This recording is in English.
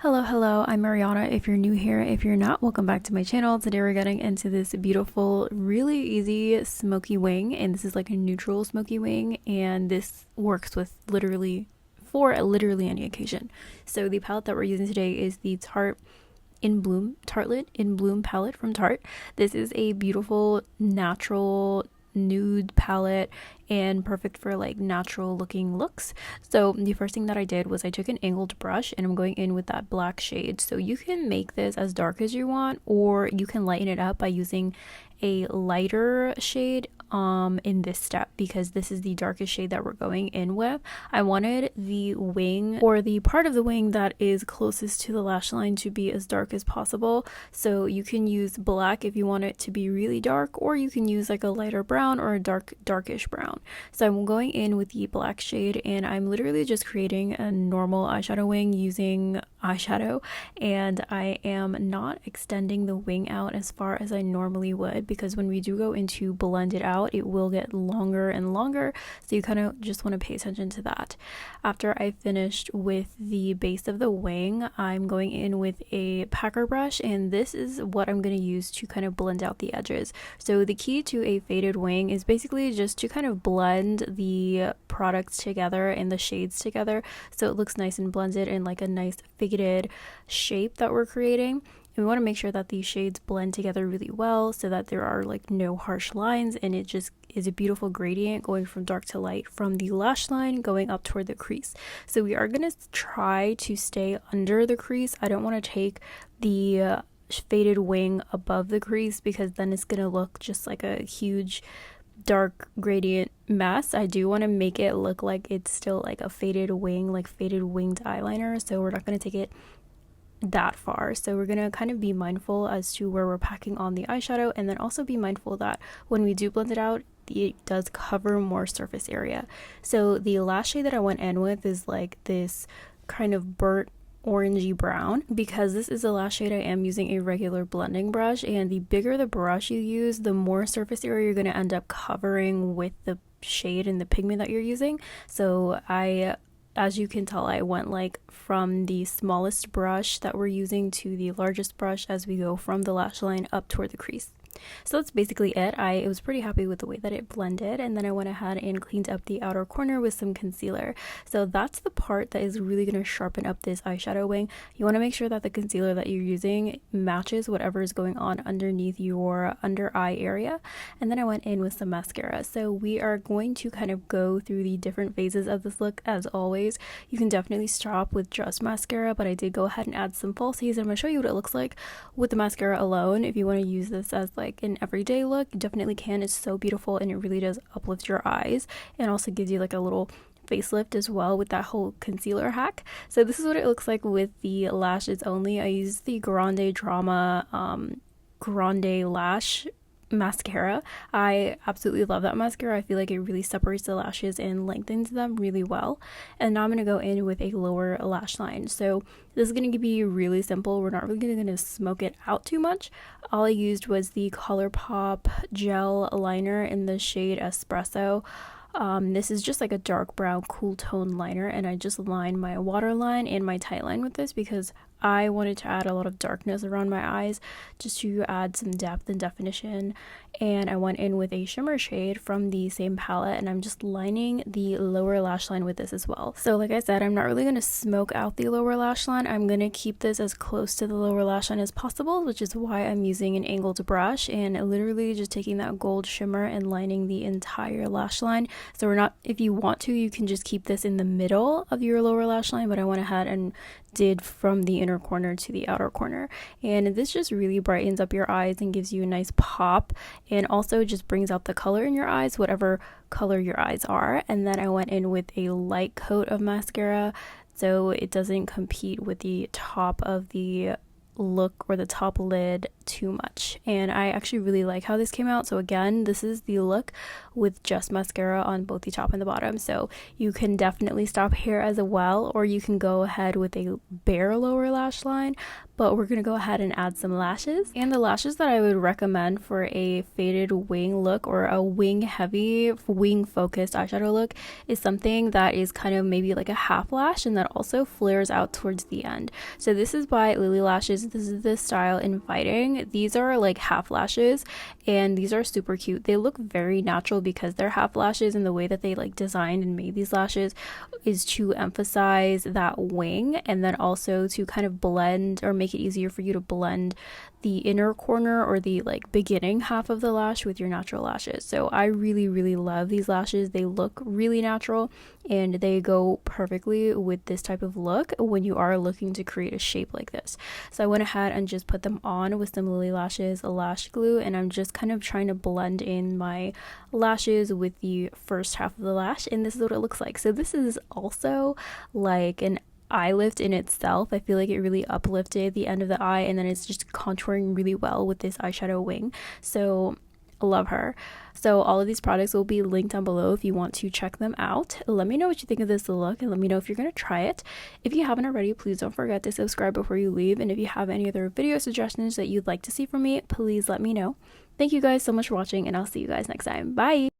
Hello, I'm Mariana. If you're new here, if you're not, welcome back to my channel. Today we're getting into this beautiful, really easy smoky wing, and this is like a neutral smoky wing, and this works with literally any occasion. So the palette that we're using today is the Tartelette in Bloom palette from Tarte. This is a beautiful natural nude palette and perfect for like natural looking looks. So the first thing that I did was I took an angled brush and I'm going in with that black shade. So you can make this as dark as you want, or you can lighten it up by using a lighter shade in this step, because this is the darkest shade that we're going in with. I wanted the wing, or the part of the wing that is closest to the lash line, to be as dark as possible. So you can use black if you want it to be really dark, or you can use like a lighter brown or a darkish brown. So I'm going in with the black shade, and I'm literally just creating a normal eyeshadow wing using eyeshadow, and I am not extending the wing out as far as I normally would, because when we do go into blend it out, it will get longer and longer, so you kind of just want to pay attention to that. After I finished with the base of the wing, I'm going in with a packer brush, and this is what I'm going to use to kind of blend out the edges. So the key to a faded wing is basically just to kind of blend the products together and the shades together, so it looks nice and blended in like a nice faded shape that we're creating. And we want to make sure that these shades blend together really well, so that there are like no harsh lines, and it just is a beautiful gradient going from dark to light from the lash line going up toward the crease. So we are going to try to stay under the crease. I don't want to take the faded wing above the crease, because then it's going to look just like a huge dark gradient mess. I do want to make it look like it's still like a faded wing, like faded winged eyeliner, so we're not going to take it that far. So we're gonna kind of be mindful as to where we're packing on the eyeshadow, and then also be mindful that when we do blend it out, it does cover more surface area. So the last shade that I went in with is like this kind of burnt orangey brown. Because this is the last shade, I am using a regular blending brush, and the bigger the brush you use, the more surface area you're going to end up covering with the shade and the pigment that you're using. So as you can tell, I went like from the smallest brush that we're using to the largest brush as we go from the lash line up toward the crease. So that's basically it. I was pretty happy with the way that it blended, and then I went ahead and cleaned up the outer corner with some concealer. So that's the part that is really going to sharpen up this eyeshadow wing. You want to make sure that the concealer that you're using matches whatever is going on underneath your under eye area. And then I went in with some mascara. So we are going to kind of go through the different phases of this look. As always, you can definitely stop with just mascara, but I did go ahead and add some falsies, and I'm going to show you what it looks like with the mascara alone. If you want to use this as like an everyday look, you definitely can. It's so beautiful, and it really does uplift your eyes, and also gives you like a little facelift as well with that whole concealer hack. So this is what it looks like with the lashes only. I used the Grande Drama Grande Lash mascara. I absolutely love that mascara. I feel like it really separates the lashes and lengthens them really well. And now I'm going to go in with a lower lash line. So this is going to be really simple. We're not really going to smoke it out too much. All I used was the ColourPop gel liner in the shade Espresso. This is just like a dark brown cool tone liner, and I just lined my waterline and my tight line with this because I wanted to add a lot of darkness around my eyes, just to add some depth and definition. And I went in with a shimmer shade from the same palette, and I'm just lining the lower lash line with this as well. So like I said, I'm not really going to smoke out the lower lash line. I'm going to keep this as close to the lower lash line as possible, which is why I'm using an angled brush and literally just taking that gold shimmer and lining the entire lash line. So we're not, if you want to, you can just keep this in the middle of your lower lash line, but I went ahead and did from the inner corner to the outer corner. And this just really brightens up your eyes and gives you a nice pop, and also just brings out the color in your eyes, whatever color your eyes are. And then I went in with a light coat of mascara, so it doesn't compete with the top of the look or the top lid too much, and I actually really like how this came out. So again, this is the look with just mascara on both the top and the bottom, so you can definitely stop here as well, or you can go ahead with a bare lower lash line, but we're gonna go ahead and add some lashes. And the lashes that I would recommend for a faded wing look or a wing heavy, wing focused eyeshadow look is something that is kind of maybe like a half lash and that also flares out towards the end. So this is by Lily Lashes. This is the style Inviting. These are like half lashes, and these are super cute. They look very natural because they're half lashes, and the way that they like designed and made these lashes is to emphasize that wing and then also to kind of blend or make it easier for you to blend the inner corner or the like beginning half of the lash with your natural lashes. So I really love these lashes. They look really natural and they go perfectly with this type of look when you are looking to create a shape like this. So I went ahead and just put them on with some Lily Lashes lash glue, and I'm just kind of trying to blend in my lashes with the first half of the lash, and this is what it looks like. So this is also like an eye lift in itself. I feel like it really uplifted the end of the eye, and then it's just contouring really well with this eyeshadow wing. So love her. So all of these products will be linked down below if you want to check them out. Let me know what you think of this look, and let me know if you're going to try it. If you haven't already, please don't forget to subscribe before you leave, and if you have any other video suggestions that you'd like to see from me, please let me know. Thank you guys so much for watching, and I'll see you guys next time. Bye!